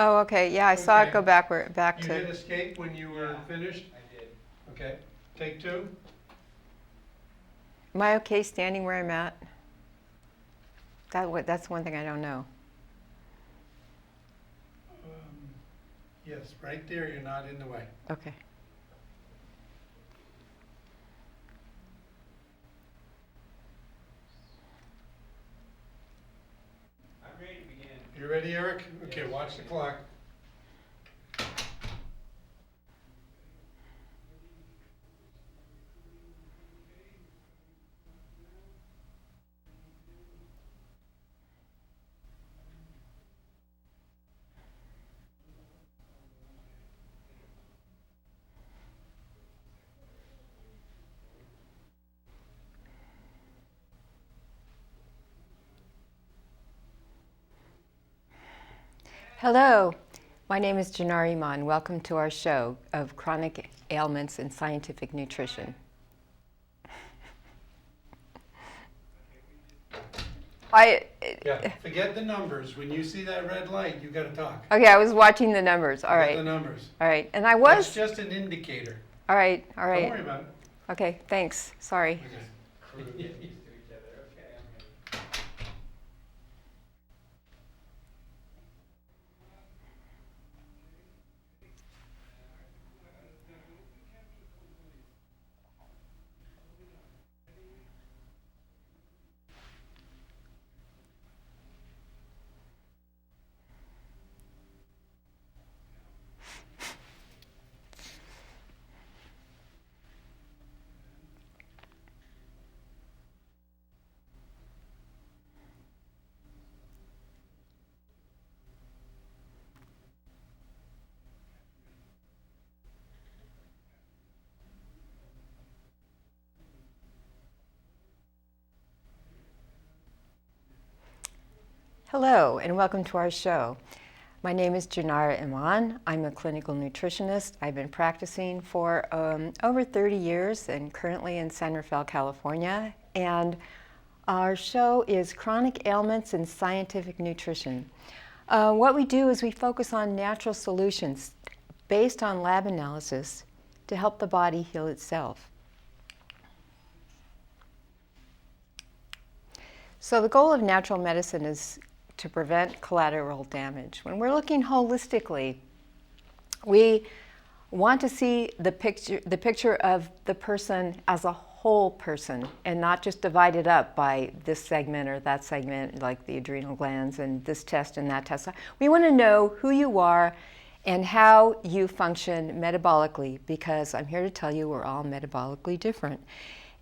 Oh, okay. Yeah, I saw it go Okay. back You to. hit escape when you were finished? I did. Okay. Take two. Am I okay standing where I'm at? That's one thing I don't know. Yes, right there, you're not in the way. Okay. I'm ready to begin. You ready, Eric? Okay, Yes. watch the clock. Hello, my name is Janar Iman. Welcome to our show of chronic ailments and scientific nutrition. Yeah, forget the numbers. When you see that red light, you gotta talk. Okay, I was watching the numbers. All Forget the right. numbers. All right. And I That's was. just an indicator. All right. All Don't right. worry about it. Okay, thanks. Sorry. Okay. Crew getting used to each other. Okay, I'm ready. Hello, and welcome to our show. My name is Janara Iman. I'm a clinical nutritionist. I've been practicing for over 30 years and currently in San Rafael, California. And our show is Chronic Ailments and Scientific Nutrition. What we do is we focus on natural solutions based on lab analysis to help the body heal itself. So the goal of natural medicine is to prevent collateral damage. When we're looking holistically, we want to see the picture of the person as a whole person and not just divided up by this segment or that segment, like the adrenal glands and this test and that test. We want to know who you are and how you function metabolically, because I'm here to tell you we're all metabolically different.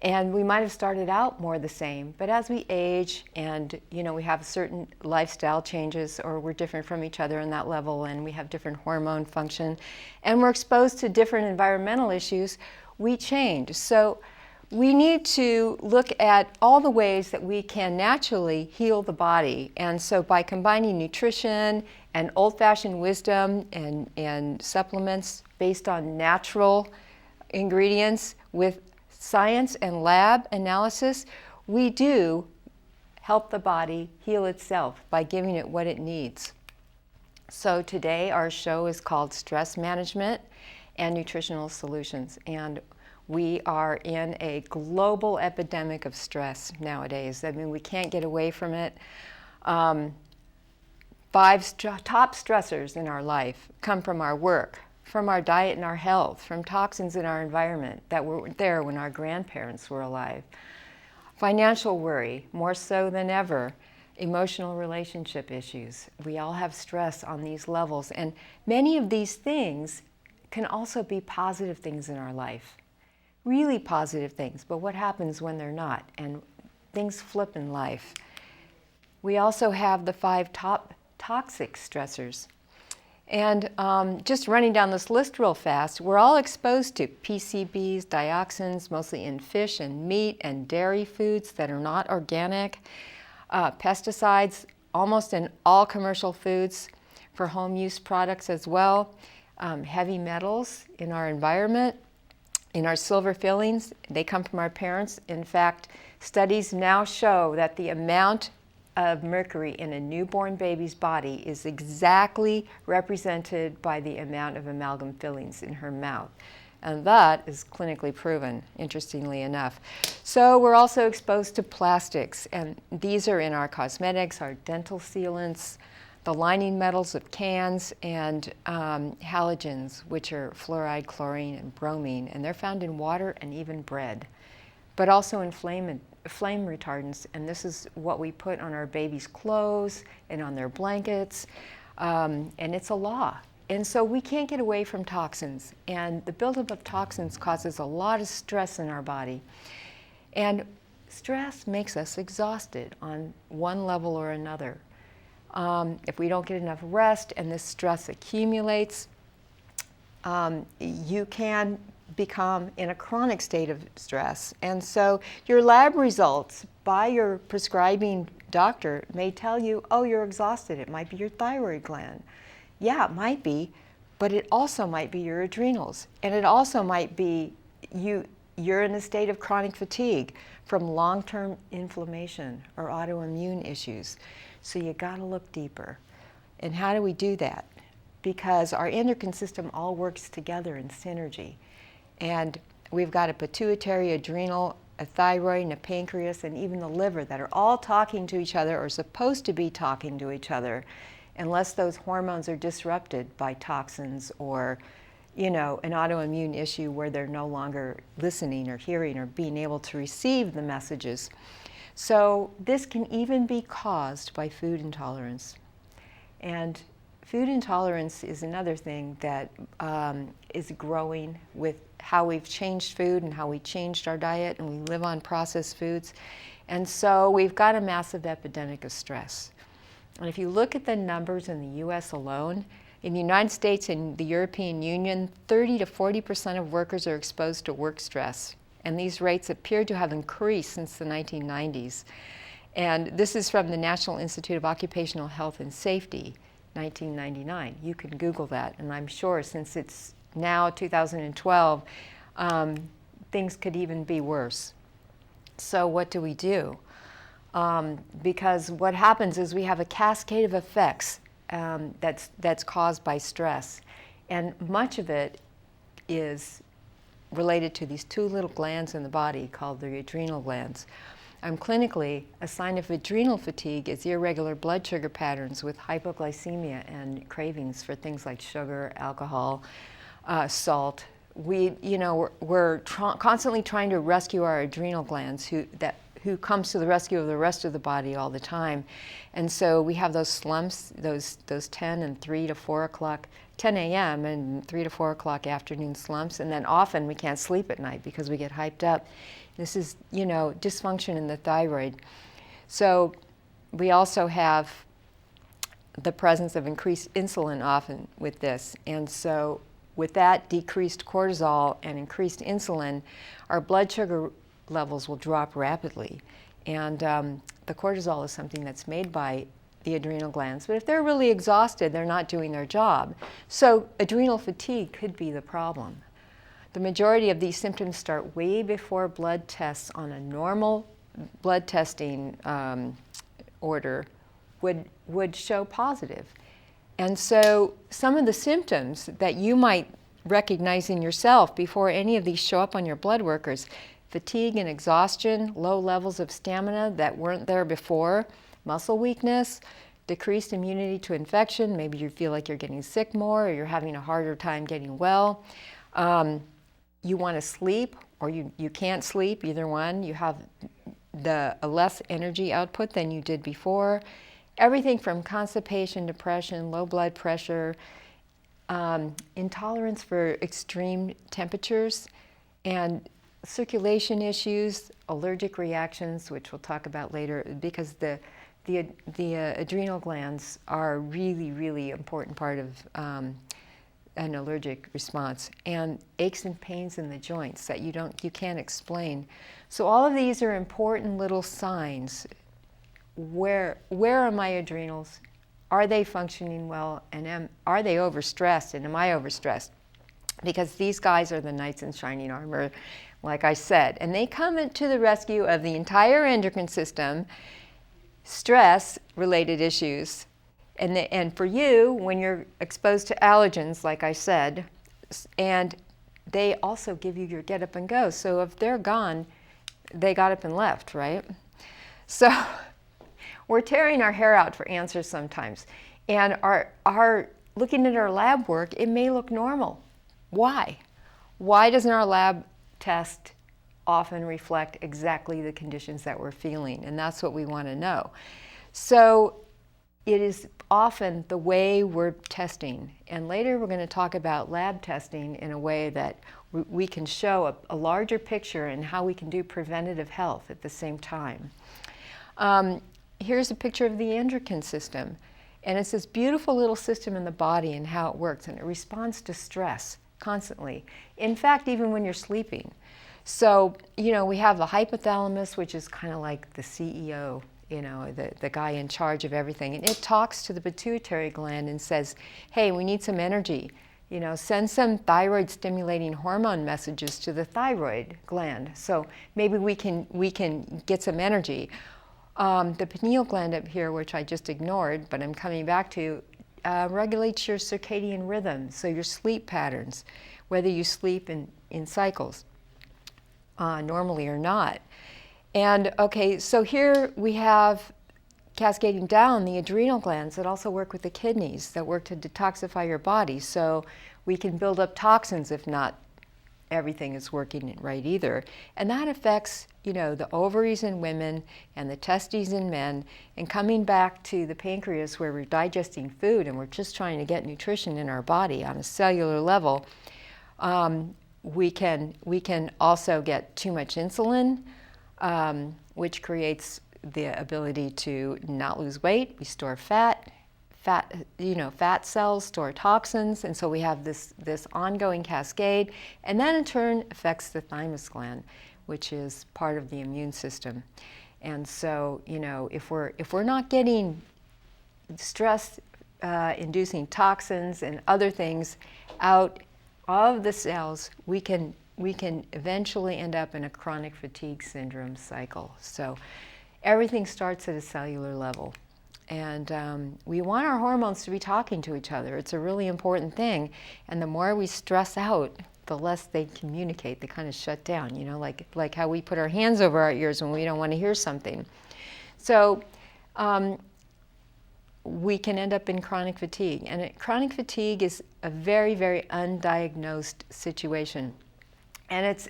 And we might have started out more the same, but as we age and we have certain lifestyle changes, or we're different from each other on that level, and we have different hormone function, and we're exposed to different environmental issues, we change. So we need to look at all the ways that we can naturally heal the body. And so by combining nutrition and old-fashioned wisdom and supplements based on natural ingredients with science and lab analysis, we do help the body heal itself by giving it what it needs. So today our show is called Stress Management and Nutritional Solutions, and we are in a global epidemic of stress nowadays. I mean, we can't get away from it. Top stressors in our life come from our work, from our diet and our health, from toxins in our environment that were there when our grandparents were alive. Financial worry, more so than ever. Emotional relationship issues. We all have stress on these levels, and many of these things can also be positive things in our life. Really positive things, but what happens when they're not? And things flip in life. We also have the 5 top toxic stressors. And just running down this list real fast, we're all exposed to PCBs, dioxins, mostly in fish and meat and dairy foods that are not organic, pesticides, almost in all commercial foods, for home use products as well, heavy metals in our environment, in our silver fillings. They come from our parents. In fact, studies now show that the amount of mercury in a newborn baby's body is exactly represented by the amount of amalgam fillings in her mouth. And that is clinically proven, interestingly enough. So we're also exposed to plastics, and these are in our cosmetics, our dental sealants, the lining metals of cans, and halogens, which are fluoride, chlorine, and bromine, and they're found in water and even bread, but also in flame retardants, and this is what we put on our babies' clothes and on their blankets, and it's a law. And so we can't get away from toxins, and the buildup of toxins causes a lot of stress in our body. And stress makes us exhausted on one level or another. If we don't get enough rest and this stress accumulates, you can become in a chronic state of stress. And so your lab results by your prescribing doctor may tell you, oh, you're exhausted. It might be your thyroid gland. Yeah, it might be, but it also might be your adrenals. And it also might be you're in a state of chronic fatigue from long-term inflammation or autoimmune issues. So you gotta look deeper. And how do we do that? Because our endocrine system all works together in synergy. And we've got a pituitary, adrenal, a thyroid, and a pancreas, and even the liver that are all talking to each other or supposed to be talking to each other, unless those hormones are disrupted by toxins or, an autoimmune issue where they're no longer listening or hearing or being able to receive the messages. So this can even be caused by food intolerance. And food intolerance is another thing that is growing with how we've changed food and how we changed our diet, and we live on processed foods. And so we've got a massive epidemic of stress. And if you look at the numbers in the US alone, in the United States and the European Union, 30 to 40% of workers are exposed to work stress. And these rates appear to have increased since the 1990s. And this is from the National Institute of Occupational Health and Safety, 1999. You can Google that, and I'm sure since it's now 2012, things could even be worse. So what do we do? Because what happens is we have a cascade of effects that's caused by stress. And much of it is related to these two little glands in the body called the adrenal glands. Clinically, a sign of adrenal fatigue is irregular blood sugar patterns with hypoglycemia and cravings for things like sugar, alcohol, salt. We're constantly trying to rescue our adrenal glands who comes to the rescue of the rest of the body all the time. And so we have those slumps, those 10 and 3 to 4 o'clock, 10 a.m. and 3 to 4 o'clock afternoon slumps. And then often we can't sleep at night because we get hyped up. This is, dysfunction in the thyroid. So we also have the presence of increased insulin often with this. And so with that decreased cortisol and increased insulin, our blood sugar levels will drop rapidly. And the cortisol is something that's made by the adrenal glands. But if they're really exhausted, they're not doing their job. So adrenal fatigue could be the problem. The majority of these symptoms start way before blood tests on a normal blood testing order would show positive. And so some of the symptoms that you might recognize in yourself before any of these show up on your blood workers: fatigue and exhaustion, low levels of stamina that weren't there before, muscle weakness, decreased immunity to infection. Maybe you feel like you're getting sick more, or you're having a harder time getting well. You want to sleep, or you can't sleep, either one. You have a less energy output than you did before. Everything from constipation, depression, low blood pressure, intolerance for extreme temperatures, and circulation issues, allergic reactions, which we'll talk about later, because the adrenal glands are a really, really important part of an allergic response, and aches and pains in the joints that you can't explain. So all of these are important little signs. Where are my adrenals? Are they functioning well? And are they overstressed? And am I overstressed? Because these guys are the knights in shining armor, like I said, and they come to the rescue of the entire endocrine system, stress-related issues. And for you, when you're exposed to allergens, like I said, and they also give you your get up and go. So if they're gone, they got up and left, right? So we're tearing our hair out for answers sometimes. And our looking at our lab work, it may look normal. Why? Why doesn't our lab test often reflect exactly the conditions that we're feeling? And that's what we want to know. So it is often the way we're testing. And later we're going to talk about lab testing in a way that we can show a larger picture and how we can do preventative health at the same time. Here's a picture of the endocrine system. And it's this beautiful little system in the body and how it works. And it responds to stress constantly. In fact, even when you're sleeping. So, you know, we have the hypothalamus, which is kind of like the CEO, you know, the guy in charge of everything. And it talks to the pituitary gland and says, hey, we need some energy. You know, send some thyroid stimulating hormone messages to the thyroid gland. So maybe we can get some energy. The pineal gland up here, which I just ignored, but I'm coming back to, regulates your circadian rhythm, so your sleep patterns, whether you sleep in cycles normally or not. And okay, so here we have cascading down the adrenal glands that also work with the kidneys, that work to detoxify your body, so we can build up toxins if not everything is working right either. And that affects, you know, the ovaries in women and the testes in men. And coming back to the pancreas, where we're digesting food and we're just trying to get nutrition in our body on a cellular level, we can also get too much insulin, which creates the ability to not lose weight. We store fat, fat cells store toxins, and so we have this ongoing cascade, and that in turn affects the thymus gland, which is part of the immune system. And so, you know, if we're not getting stress inducing toxins and other things out of the cells, we can eventually end up in a chronic fatigue syndrome cycle. So everything starts at a cellular level. And we want our hormones to be talking to each other. It's a really important thing. And the more we stress out, the less they communicate. They kind of shut down, you know, like how we put our hands over our ears when we don't want to hear something. So we can end up in chronic fatigue. And chronic fatigue is a very, very undiagnosed situation. And it's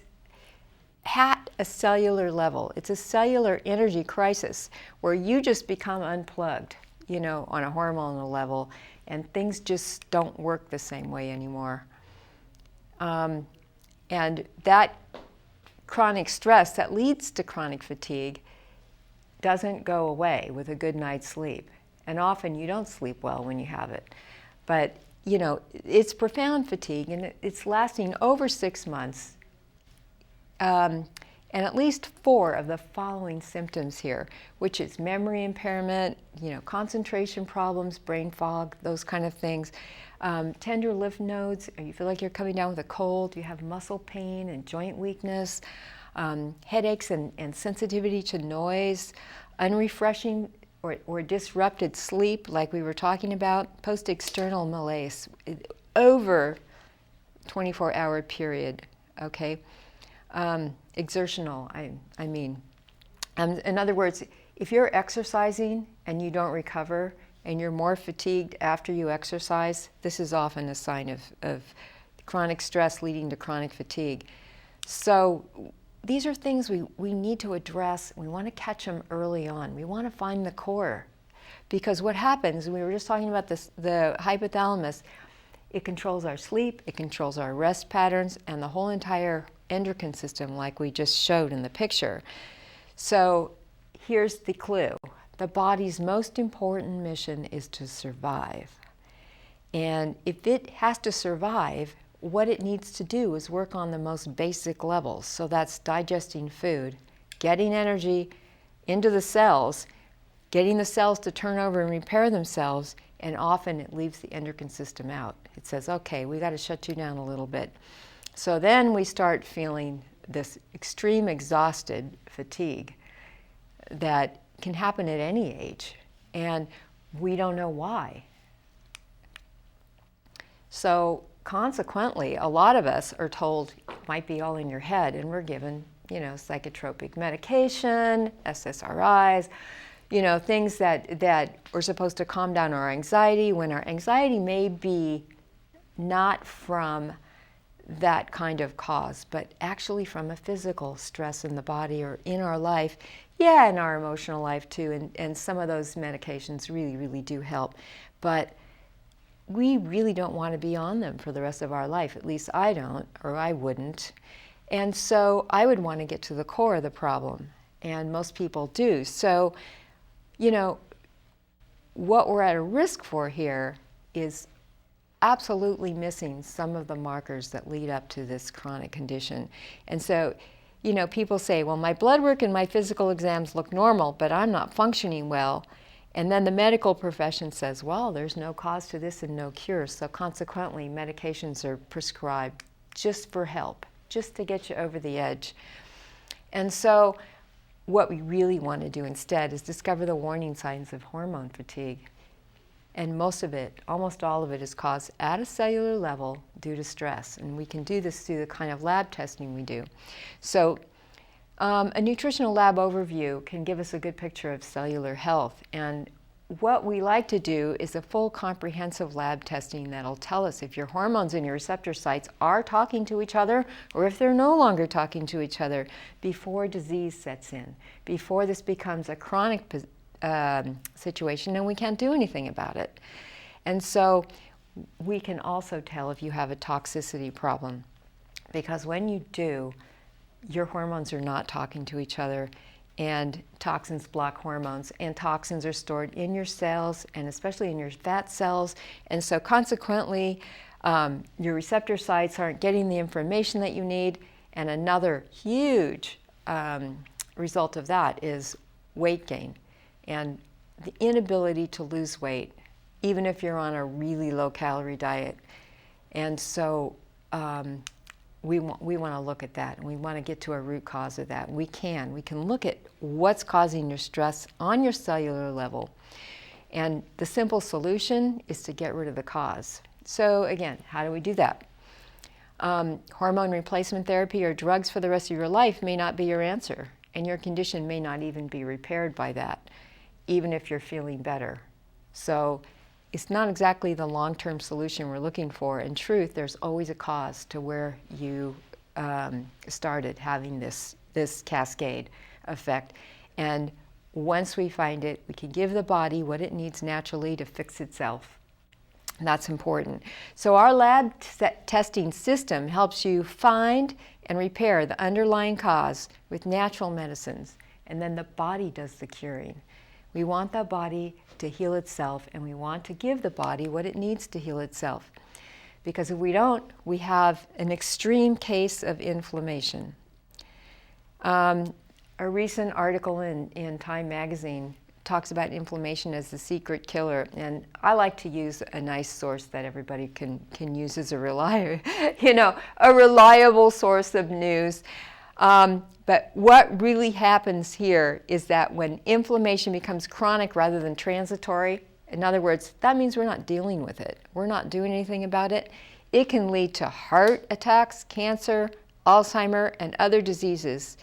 at a cellular level. It's a cellular energy crisis where you just become unplugged, you know, on a hormonal level, and things just don't work the same way anymore. And that chronic stress that leads to chronic fatigue doesn't go away with a good night's sleep. And often you don't sleep well when you have it. But, you know, it's profound fatigue, and it's lasting over 6 months. And at least 4 of the following symptoms here, which is memory impairment, you know, concentration problems, brain fog, those kind of things. Tender lymph nodes, you feel like you're coming down with a cold, you have muscle pain and joint weakness, headaches and sensitivity to noise, unrefreshing or disrupted sleep, like we were talking about, post-external malaise, over 24-hour period, okay? Exertional, I mean. In other words, if you're exercising and you don't recover and you're more fatigued after you exercise, this is often a sign of chronic stress leading to chronic fatigue. So these are things we need to address. We want to catch them early on. We want to find the core. Because what happens, we were just talking about this, the hypothalamus, it controls our sleep, it controls our rest patterns, and the whole entire endocrine system, like we just showed in the picture. So here's the clue. The body's most important mission is to survive. And if it has to survive, what it needs to do is work on the most basic levels. So that's digesting food, getting energy into the cells, getting the cells to turn over and repair themselves, and often it leaves the endocrine system out. It says, okay, we got to shut you down a little bit. So then we start feeling this extreme exhausted fatigue that can happen at any age, and we don't know why. So consequently, a lot of us are told it might be all in your head, and we're given, psychotropic medication, SSRIs, things that are supposed to calm down our anxiety, when our anxiety may be not from that kind of cause, but actually from a physical stress in the body or in our life, in our emotional life too, and some of those medications really, really do help. But we really don't want to be on them for the rest of our life. At least I don't, or I wouldn't. And so I would want to get to the core of the problem, and most people do. So, what we're at a risk for here is absolutely missing some of the markers that lead up to this chronic condition. And so, people say, well, my blood work and my physical exams look normal, but I'm not functioning well. And then the medical profession says, well, there's no cause to this and no cure. So consequently, medications are prescribed just for help, just to get you over the edge. And so what we really want to do instead is discover the warning signs of hormone fatigue. And most of it, almost all of it, is caused at a cellular level due to stress. And we can do this through the kind of lab testing we do. So a nutritional lab overview can give us a good picture of cellular health. And what we like to do is a full comprehensive lab testing that'll tell us if your hormones and your receptor sites are talking to each other or if they're no longer talking to each other before disease sets in, before this becomes a chronic situation and we can't do anything about it. And so we can also tell if you have a toxicity problem, because when you do, your hormones are not talking to each other, and toxins block hormones, and toxins are stored in your cells and especially in your fat cells. And so consequently, your receptor sites aren't getting the information that you need. And another huge result of that is weight gain and the inability to lose weight, even if you're on a really low-calorie diet. And so we want to look at that, and we want to get to a root cause of that. We can look at what's causing your stress on your cellular level. And the simple solution is to get rid of the cause. So again, how do we do that? Hormone replacement therapy or drugs for the rest of your life may not be your answer, and your condition may not even be repaired by that, even if you're feeling better. So it's not exactly the long-term solution we're looking for. In truth, there's always a cause to where you started having this cascade effect. And once we find it, we can give the body what it needs naturally to fix itself. And that's important. So our lab testing system helps you find and repair the underlying cause with natural medicines, and then the body does the curing. We want the body to heal itself, and we want to give the body what it needs to heal itself. Because if we don't, we have an extreme case of inflammation. A recent article in Time magazine talks about inflammation as the secret killer, and I like to use a nice source that everybody can use as a reliable source of news. But what really happens here is that when inflammation becomes chronic rather than transitory, in other words, that means we're not dealing with it. We're not doing anything about it. It can lead to heart attacks, cancer, Alzheimer, and other diseases.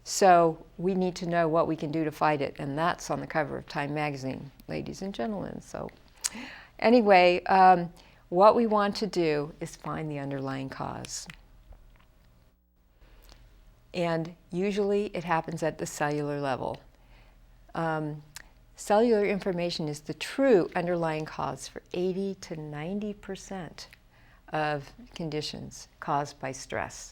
So we need to know what we can do to fight it, and that's on the cover of Time magazine, ladies and gentlemen. So anyway, what we want to do is find the underlying cause. And usually it happens at the cellular level. Cellular inflammation is the true underlying cause for 80 to 90% of conditions caused by stress.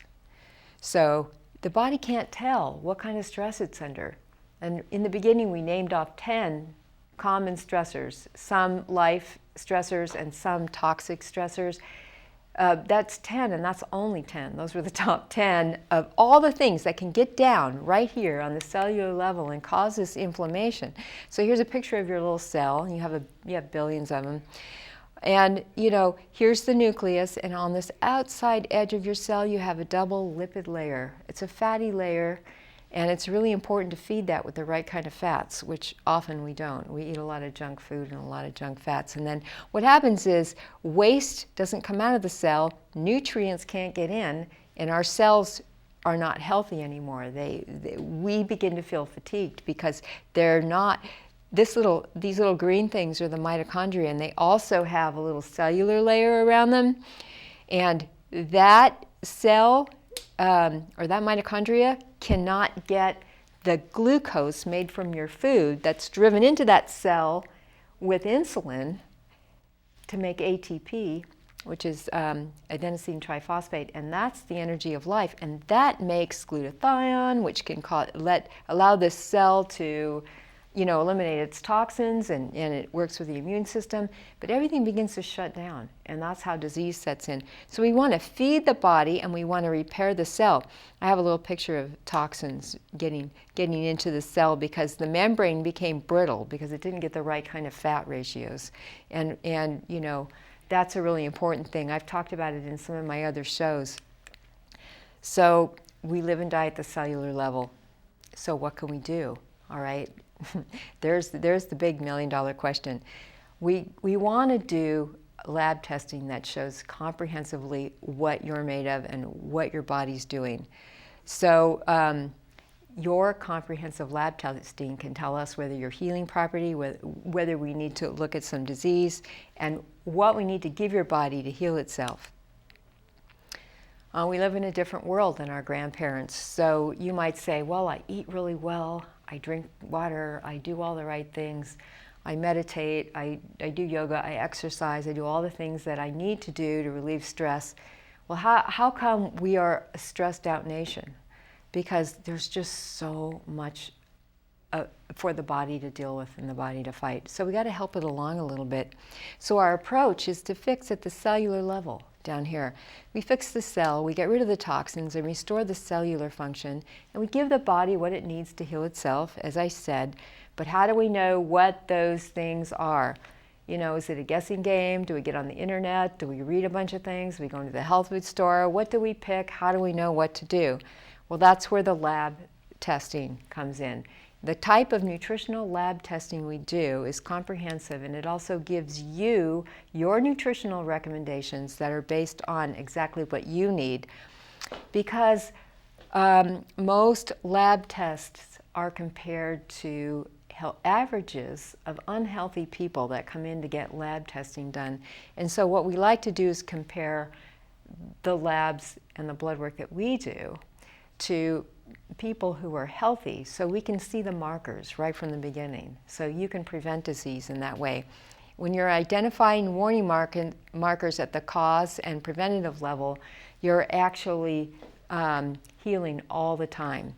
So the body can't tell what kind of stress it's under. And in the beginning, we named off 10 common stressors, some life stressors and some toxic stressors. That's 10, and that's only 10. Those were the top 10 of all the things that can get down right here on the cellular level and cause this inflammation. So here's a picture of your little cell. You have billions of them. And, here's the nucleus, and on this outside edge of your cell, you have a double lipid layer. It's a fatty layer, And it's really important to feed that with the right kind of fats, which often we don't. We eat a lot of junk food and a lot of junk fats. And then what happens is waste doesn't come out of the cell, nutrients can't get in, and our cells are not healthy anymore. We begin to feel fatigued because they're not, these little green things are the mitochondria, and they also have a little cellular layer around them. And that cell, or that mitochondria, cannot get the glucose made from your food that's driven into that cell with insulin to make ATP, which is adenosine triphosphate, and that's the energy of life. And that makes glutathione, which can allow this cell to eliminate its toxins, and it works with the immune system, but everything begins to shut down, and that's how disease sets in. So we want to feed the body, and we want to repair the cell. I have a little picture of toxins getting into the cell because the membrane became brittle because it didn't get the right kind of fat ratios, and that's a really important thing. I've talked about it in some of my other shows. So we live and die at the cellular level. So what can we do? All right. There's the big $1 million question. We want to do lab testing that shows comprehensively what you're made of and what your body's doing. So your comprehensive lab testing can tell us whether you're healing properly, whether we need to look at some disease, and what we need to give your body to heal itself. We live in a different world than our grandparents. So you might say, well, I eat really well, I drink water, I do all the right things, I meditate, I do yoga, I exercise, I do all the things that I need to do to relieve stress. Well, how come we are a stressed out nation? Because there's just so much for the body to deal with and the body to fight. So we got to help it along a little bit. So our approach is to fix at the cellular level down here. We fix the cell, we get rid of the toxins and restore the cellular function, and we give the body what it needs to heal itself, as I said. But how do we know what those things are? Is it a guessing game? Do we get on the internet? Do we read a bunch of things? Do we go into the health food store? What do we pick? How do we know what to do? Well, that's where the lab testing comes in. The type of nutritional lab testing we do is comprehensive, and it also gives you your nutritional recommendations that are based on exactly what you need. Because most lab tests are compared to averages of unhealthy people that come in to get lab testing done. And so what we like to do is compare the labs and the blood work that we do to people who are healthy, so we can see the markers right from the beginning. So you can prevent disease in that way. When you're identifying warning markers at the cause and preventative level, you're actually healing all the time.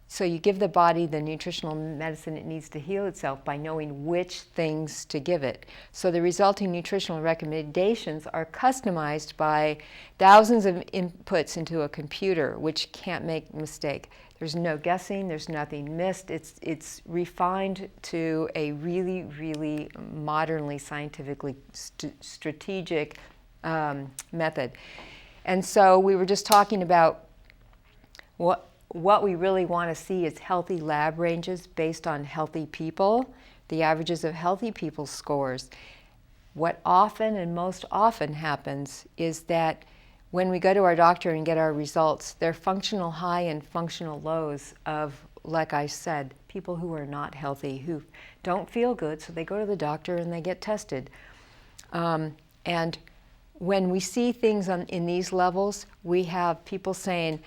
So you give the body the nutritional medicine it needs to heal itself by knowing which things to give it. So the resulting nutritional recommendations are customized by thousands of inputs into a computer, which can't make a mistake. There's no guessing, there's nothing missed. It's refined to a really, really modernly, scientifically strategic method. And so we were just talking about what we really want to see is healthy lab ranges based on healthy people, the averages of healthy people's scores. What often and most often happens is that when we go to our doctor and get our results, they're functional high and functional lows of, like I said, people who are not healthy, who don't feel good, so they go to the doctor and they get tested. And when we see things in these levels, we have people saying,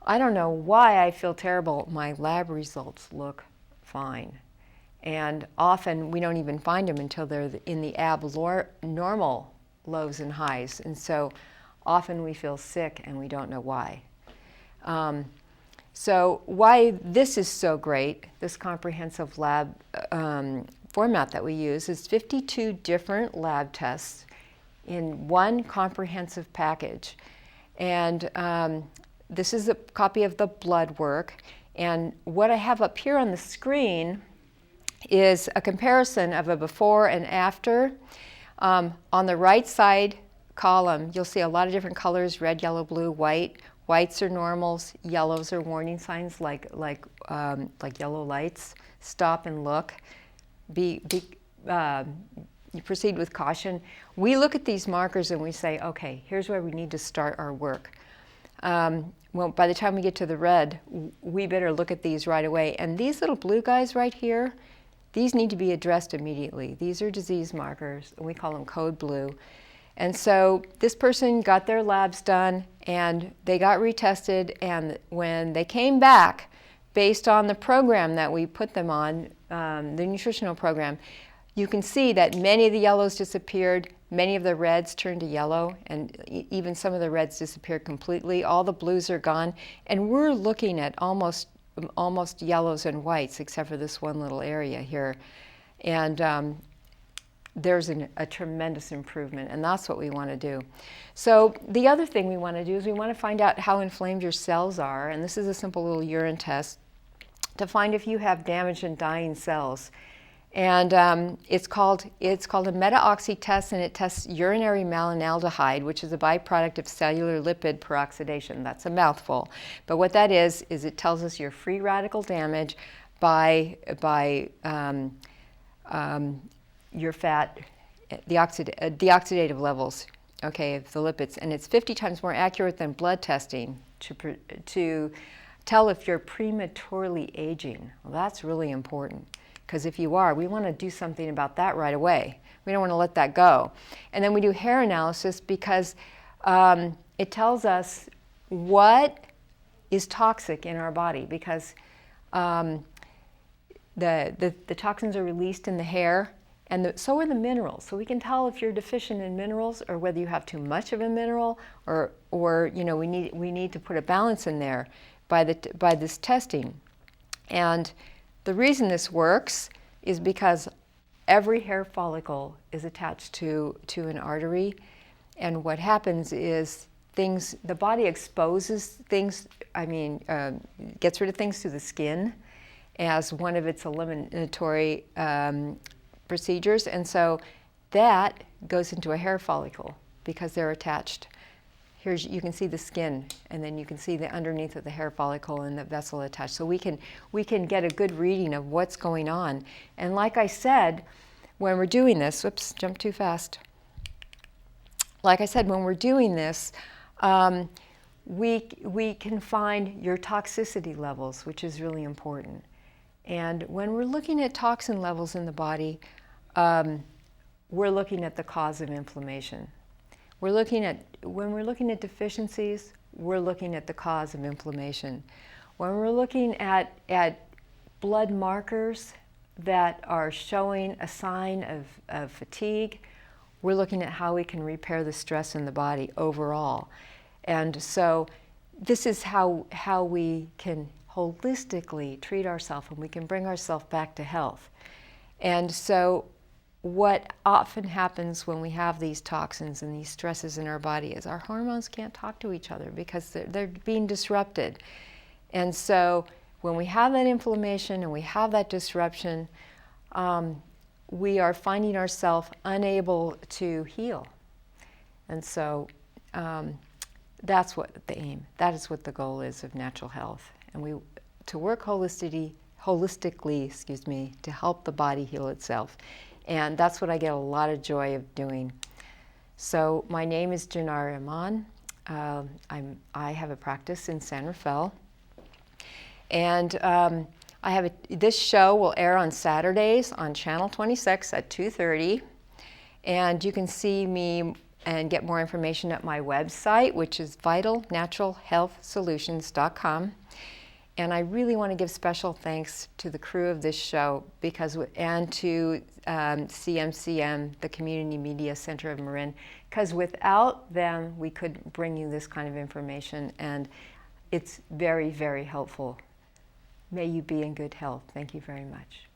I don't know why I feel terrible. My lab results look fine. And often we don't even find them until they're in the abnormal lows and highs. And so often we feel sick and we don't know why. So why this is so great, this comprehensive lab format that we use, is 52 different lab tests in one comprehensive package. And this is a copy of the blood work, and what I have up here on the screen is a comparison of a before and after. On the right side column, you'll see a lot of different colors, red, yellow, blue, white. Whites are normals, yellows are warning signs like yellow lights. Stop and look. You proceed with caution. We look at these markers and we say, okay, here's where we need to start our work. Well, by the time we get to the red, we better look at these right away. And these little blue guys right here, these need to be addressed immediately. These are disease markers, and we call them code blue. And so this person got their labs done, and they got retested, and when they came back, based on the program that we put them on, the nutritional program, you can see that many of the yellows disappeared, many of the reds turned to yellow, and even some of the reds disappeared completely. All the blues are gone, and we're looking at almost yellows and whites, except for this one little area here. And there's a tremendous improvement, and that's what we want to do. So the other thing we want to do is we want to find out how inflamed your cells are, and this is a simple little urine test to find if you have damaged and dying cells. And it's called a meta-oxy test, and it tests urinary malinaldehyde, which is a byproduct of cellular lipid peroxidation. That's a mouthful. But what that is it tells us your free radical damage by your fat, the oxidative levels, okay, of the lipids. And it's 50 times more accurate than blood testing to tell if you're prematurely aging. Well, that's really important. Because if you are, we want to do something about that right away. We don't want to let that go. And then we do hair analysis because it tells us what is toxic in our body, because the toxins are released in the hair, and so are the minerals. So we can tell if you're deficient in minerals, or whether you have too much of a mineral, or you know, we need to put a balance in there by this testing. And the reason this works is because every hair follicle is attached to an artery, and what happens is the body exposes things, gets rid of things through the skin as one of its eliminatory procedures, and so that goes into a hair follicle because they're attached. You can see the skin, and then you can see the underneath of the hair follicle and the vessel attached. So we can get a good reading of what's going on. And like I said, when we're doing this, whoops, jumped too fast. Like I said, when we're doing this, we can find your toxicity levels, which is really important. And when we're looking at toxin levels in the body, we're looking at the cause of inflammation. When we're looking at deficiencies, we're looking at the cause of inflammation. When we're looking at blood markers that are showing a sign of fatigue, we're looking at how we can repair the stress in the body overall. And so this is how we can holistically treat ourselves, and we can bring ourselves back to health. And so what often happens when we have these toxins and these stresses in our body is our hormones can't talk to each other because they're being disrupted. And so when we have that inflammation and we have that disruption, we are finding ourselves unable to heal. And so that's what the aim, that is what the goal is of natural health. And to work holistically, to help the body heal itself. And that's what I get a lot of joy of doing. So my name is Janar Iman. I have a practice in San Rafael. And this show will air on Saturdays on Channel 26 at 2:30. And you can see me and get more information at my website, which is vitalnaturalhealthsolutions.com. And I really want to give special thanks to the crew of this show and to CMCM, the Community Media Center of Marin, because without them, we couldn't bring you this kind of information, and it's very, very helpful. May you be in good health. Thank you very much.